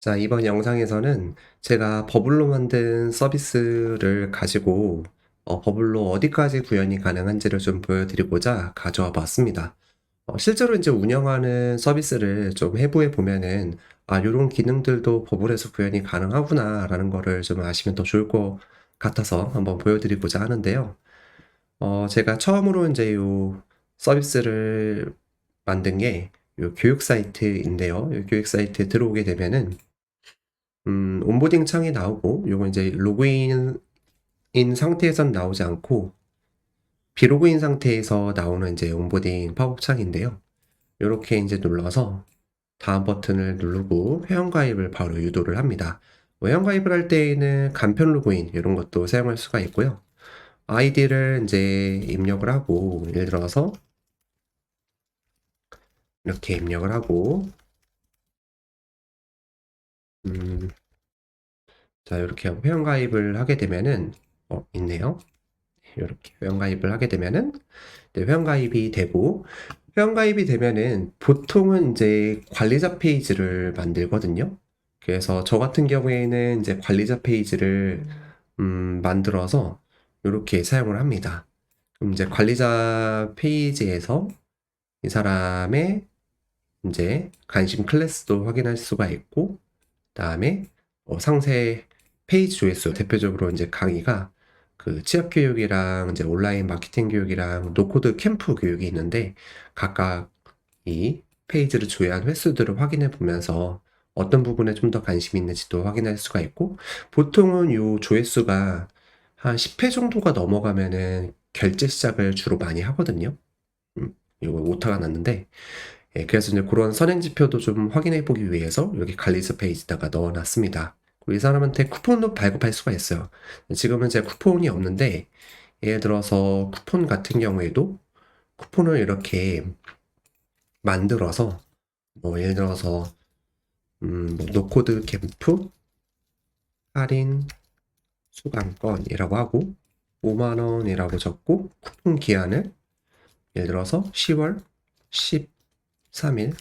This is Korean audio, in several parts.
자, 이번 영상에서는 제가 버블로 만든 서비스를 가지고 버블로 어디까지 구현이 가능한지를 좀 보여드리고자 가져와 봤습니다. 실제로 이제 운영하는 서비스를 좀 해부해 보면은 요런 기능들도 버블에서 구현이 가능하구나라는 거를 좀 아시면 더 좋을 것 같아서 한번 보여드리고자 하는데요. 제가 처음으로 이제 요 서비스를 만든 게 요 교육 사이트인데요. 요 교육 사이트에 들어오게 되면은 온보딩 창이 나오고 요건 이제 로그인인 상태에선 나오지 않고 비로그인 상태에서 나오는 이제 온보딩 팝업 창인데요. 요렇게 인제 눌러서 다음 버튼을 누르고 회원가입을 바로 유도를 합니다. 회원가입을 할 때에는 간편 로그인 요런 것도 사용할 수가 있고요. 아이디를 인제 입력을 하고 예를 들어서 이렇게 입력을 하고 음 자 요렇게 회원가입을 하게 되면은 있네요. 요렇게 회원가입을 하게 되면은 네, 회원가입이 되고 회원가입이 되면은 보통은 이제 관리자 페이지를 만들거든요. 그래서 저 같은 경우에는 이제 관리자 페이지를 만들어서 요렇게 사용을 합니다. 그럼 이제 관리자 페이지에서 이 사람의 인제 관심 클래스도 확인할 수가 있고 그다음에 상세 페이지 조회수 대표적으로 인제 강의가 그 취업 교육이랑 이제 온라인 마케팅 교육이랑 노코드 캠프 교육이 있는데 각각 이 페이지를 조회한 횟수들을 확인해 보면서 어떤 부분에 좀 더 관심이 있는지도 확인할 수가 있고 보통은 요 조회수가 한 10회 정도가 넘어가면은 결제 시작을 주로 많이 하거든요. 요거 오타가 났는데 그래서 이제 고런 선행 지표도 좀 확인해 보기 위해서 여기 관리자 페이지에다가 넣어 놨습니다. 그리고 이 사람한테 쿠폰도 발급할 수가 있어요. 지금은 제 쿠폰이 없는데 예를 들어서 쿠폰 같은 경우에도 쿠폰을 이렇게 만들어서 예를 들어서 뭐 노코드 캠프 할인 수강권이라고 하고 5만 원이라고 적고 쿠폰 기한을 예를 들어서 10월 13일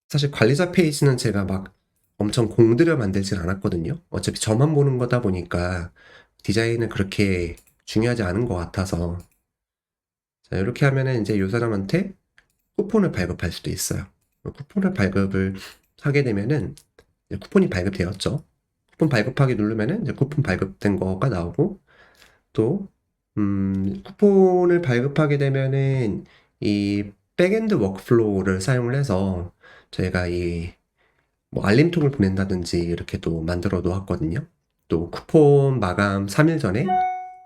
사실 관리자 페이지는 제가 막 엄청 공들여 만들진 않았거든요. 어차피 저만 보는 거다 보니까 디자인은 그렇게 중요하지 않은 것 같아서 자 요렇게 하면은 인제 요 사람한테 쿠폰을 발급할 수도 있어요. 쿠폰을 발급을 하게 되면은 이제 쿠폰이 발급되었죠. 쿠폰 발급하기 누르면은 이제 쿠폰 발급된 거가 나오고 또 쿠폰을 발급하게 되면은 이 백엔드 워크플로우를 사용을 해서 저희가 이 알림톡을 보낸다든지 이렇게 또 만들어 놓았거든요. 또 쿠폰 마감 3일 전에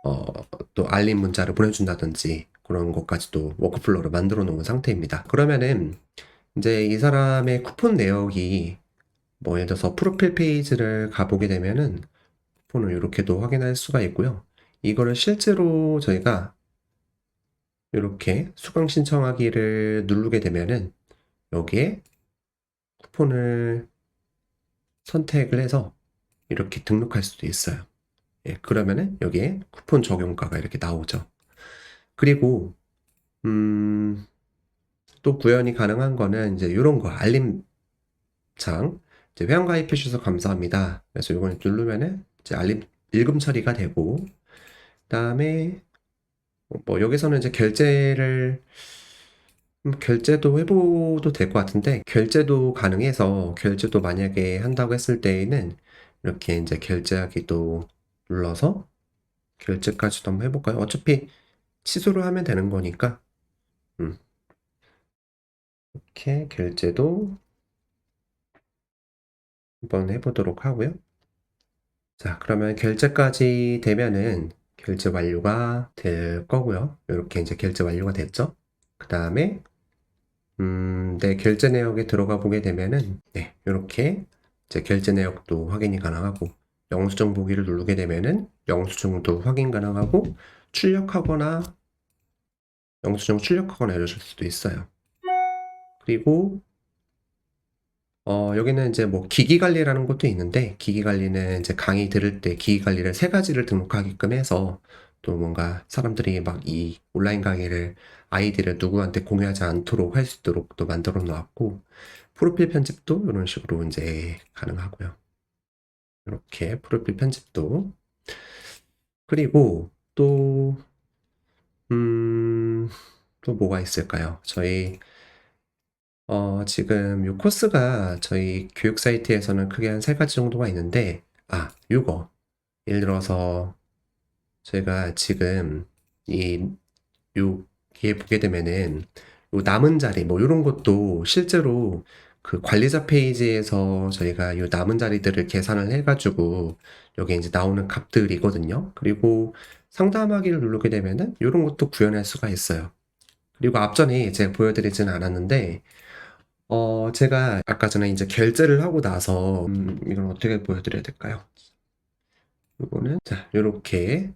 어 또 알림 문자를 보내준다든지 그런 것까지도 워크플로우로 만들어 놓은 상태입니다. 그러면은 인제 이 사람의 쿠폰 내역이 예를 들어서 프로필 페이지를 가보게 되면은 쿠폰을 요렇게도 확인할 수가 있고요. 이거를 실제로 저희가 요렇게 수강 신청하기를 누르게 되면은 여기에 쿠폰을 선택을 해서 이렇게 등록할 수도 있어요. 그러면은 여기에 쿠폰 적용가가 이렇게 나오죠. 그리고 음 또 구현이 가능한 거는 이제 요런 거 알림창 이제 "회원 가입해 주셔서 감사합니다." 그래서 요걸 누르면은 이제 알림 일금 처리가 되고 그다음에 여기서는 이제 결제도 해 봐도 될 것 같은데 결제도 가능해서 결제도 만약에 한다고 했을 때에는 이렇게 인제 결제하기도 눌러서 결제까지도 한번 해 볼까요? 어차피 취소를 하면 되는 거니까 음 이렇게 결제도 한번 해 보도록 하고요. 자 그러면 결제까지 되면은 결제 완료가 될 거고요. 요렇게 인제 결제 완료가 됐죠. 그다음에 네 결제 내역에 들어가 보게 되면은 네 요렇게 이제 결제 내역도 확인이 가능하고 영수증 보기를 누르게 되면은 영수증도 확인 가능하고 출력하거나 영수증 출력하거나 이러실 수도 있어요. 그리고 여기는 인제 기기 관리라는 것도 있는데 기기 관리는 인제 강의 들을 때 기기 관리를 3 가지를 등록하게끔 해서 또 뭔가 사람들이 막 이 온라인 강의를 아이디를 누구한테 공유하지 않도록 할 수 있도록 또 만들어 놓았고 프로필 편집도 이런 식으로 이제 가능하고요. 이렇게 프로필 편집도. 그리고 또, 또 뭐가 있을까요? 저희, 지금 요 코스가 저희 교육 사이트에서는 크게 한 3가지 정도가 있는데, 요거. 예를 들어서 제가 지금 여기에 보게 되면은 요 남은 자리 뭐 요런 것도 실제로 그 관리자 페이지에서 저희가 요 남은 자리들을 계산을 해가지고 여기 이제 나오는 값들이거든요. 그리고 상담하기를 누르게 되면은 요런 것도 구현할 수가 있어요. 그리고 앞전에 제가 보여드리진 않았는데 제가 아까 전에 이제 결제를 하고 나서 이건 어떻게 보여드려야 될까요? 이거는 자 요렇게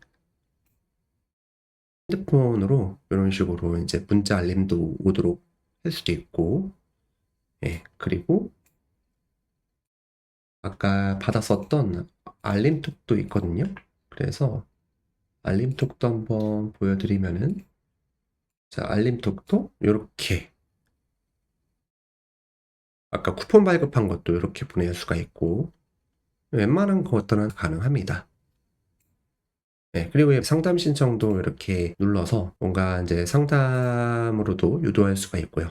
핸드폰으로 이런 식으로 이제 문자 알림도 오도록 할 수도 있고, 예, 그리고 아까 받았었던 알림톡도 있거든요. 그래서 알림톡도 한번 보여드리면은, 자, 알림톡도 이렇게 아까 쿠폰 발급한 것도 이렇게 보낼 수가 있고, 웬만한 것들은 가능합니다. 네, 그리고 상담 신청도 이렇게 눌러서 뭔가 이제 상담으로도 유도할 수가 있고요.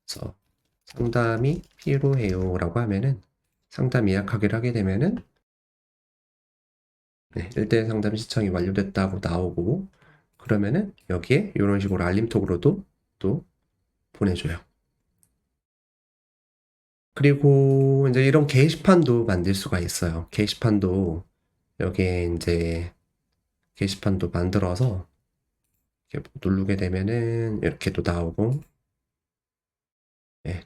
그래서 상담이 필요해요라고 하면은 상담 예약하기를 하게 되면은 1대1 상담 신청이 완료됐다고 나오고 그러면은 여기에 이런 식으로 알림톡으로도 또 보내줘요. 그리고 이제 이런 게시판도 만들 수가 있어요. 게시판도 여기에 이제 게시판도 만들어서 이렇게 누르게 되면은 이렇게 또 나오고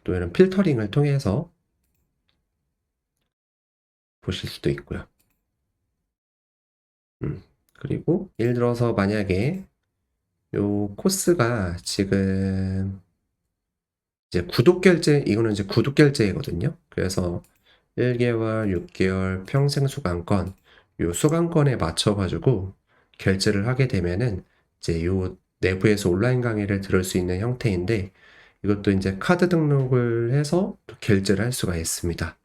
또 이런 필터링을 통해서 보실 수도 있고요. 그리고 예를 들어서 만약에 요 코스가 지금 이제 구독 결제, 이거는 이제 구독 결제거든요. 그래서 1개월, 6개월, 평생 수강권, 요 수강권에 맞춰가지고 결제를 하게 되면은 이제 요 내부에서 온라인 강의를 들을 수 있는 형태인데 이것도 이제 카드 등록을 해서 또 결제를 할 수가 있습니다.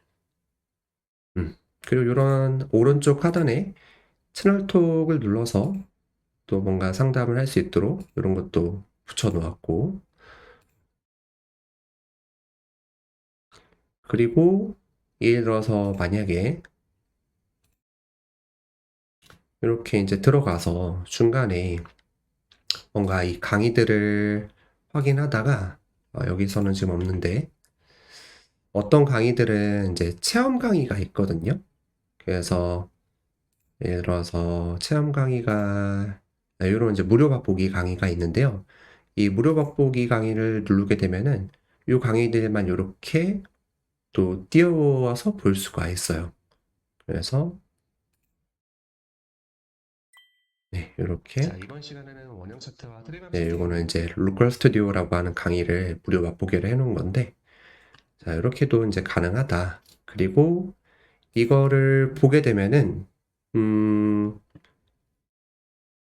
그리고 이런 오른쪽 하단에 채널톡을 눌러서 또 뭔가 상담을 할 수 있도록 이런 것도 붙여 놓았고 그리고 예를 들어서 만약에 이렇게 이제 들어가서 중간에 뭔가 이 강의들을 확인하다가 여기서는 지금 없는데 어떤 강의들은 이제 체험 강의가 있거든요. 그래서 예를 들어서 체험 강의가 이런 이제 무료 맛보기 강의가 있는데요. 이 무료 맛보기 강의를 누르게 되면은 이 강의들만 이렇게 또 띄워서 볼 수가 있어요. 그래서 이렇게 자, 이번 시간에는 원형 차트와 이거는 이제 로컬 스튜디오라고 하는 강의를 무료 맛보기를 해놓은 건데 자, 이렇게도 이제 가능하다. 그리고 이거를 보게 되면은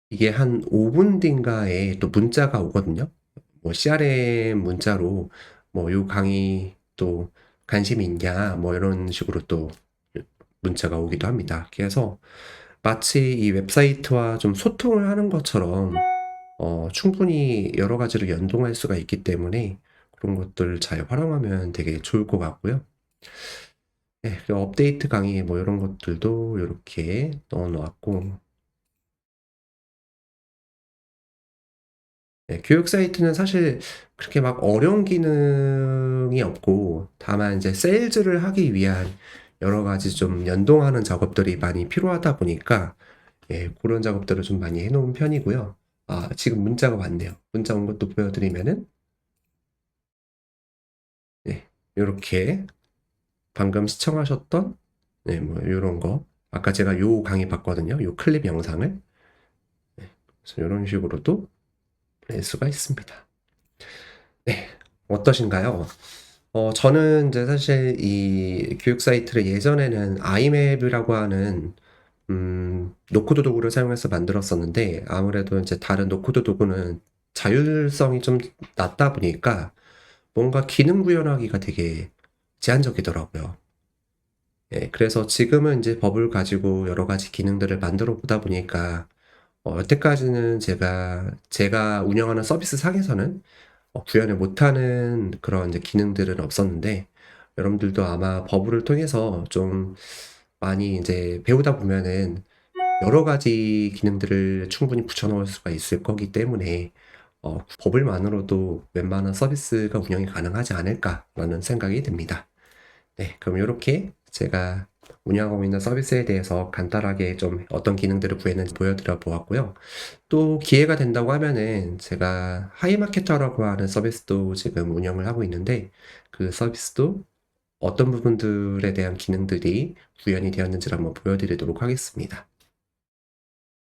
이게 한 5분 뒤인가에 또 문자가 오거든요. 뭐 CRM 문자로 뭐 요 강의 또 관심이 있냐 뭐 이런 식으로 또 문자가 오기도 합니다. 그래서 마치 이 웹사이트와 좀 소통을 하는 것처럼 충분히 여러 가지로 연동할 수가 있기 때문에 그런 것들을 잘 활용하면 되게 좋을 것 같고요. 그리고 업데이트 강의 뭐 이런 것들도 이렇게 넣어 놓았고 교육 사이트는 사실 그렇게 막 어려운 기능이 없고 다만 이제 세일즈를 하기 위한 여러 가지 좀 연동하는 작업들이 많이 필요하다 보니까 그런 작업들을 좀 많이 해놓은 편이고요. 지금 문자가 왔네요. 문자 온 것도 보여드리면은 이렇게 방금 시청하셨던 뭐 이런 거 아까 제가 요 강의 봤거든요. 요 클립 영상을 그래서 이런 식으로도 낼 수가 있습니다. 네, 어떠신가요? 저는 이제 사실 이 교육 사이트를 예전에는 아이맵이라고 하는 노코드 도구를 사용해서 만들었었는데 아무래도 이제 다른 노코드 도구는 자율성이 좀 낮다 보니까 뭔가 기능 구현하기가 되게 제한적이더라고요. 예, 그래서 지금은 이제 법을 가지고 여러 가지 기능들을 만들어 보다 보니까 여태까지는 제가 운영하는 서비스 상에서는 구현을 못하는 그런 이제 기능들은 없었는데, 여러분들도 아마 버블을 통해서 좀 많이 이제 배우다 보면은 여러 가지 기능들을 충분히 붙여 넣을 수가 있을 거기 때문에 버블만으로도 웬만한 서비스가 운영이 가능하지 않을까라는 생각이 듭니다. 네, 그럼 요렇게 제가 운영하고 있는 서비스에 대해서 간단하게 좀 어떤 기능들을 구했는지 보여드려 보았고요. 또 기회가 된다고 하면은 제가 하이마케터라고 하는 서비스도 지금 운영을 하고 있는데, 그 서비스도 어떤 부분들에 대한 기능들이 구현이 되었는지를 한번 보여드리도록 하겠습니다.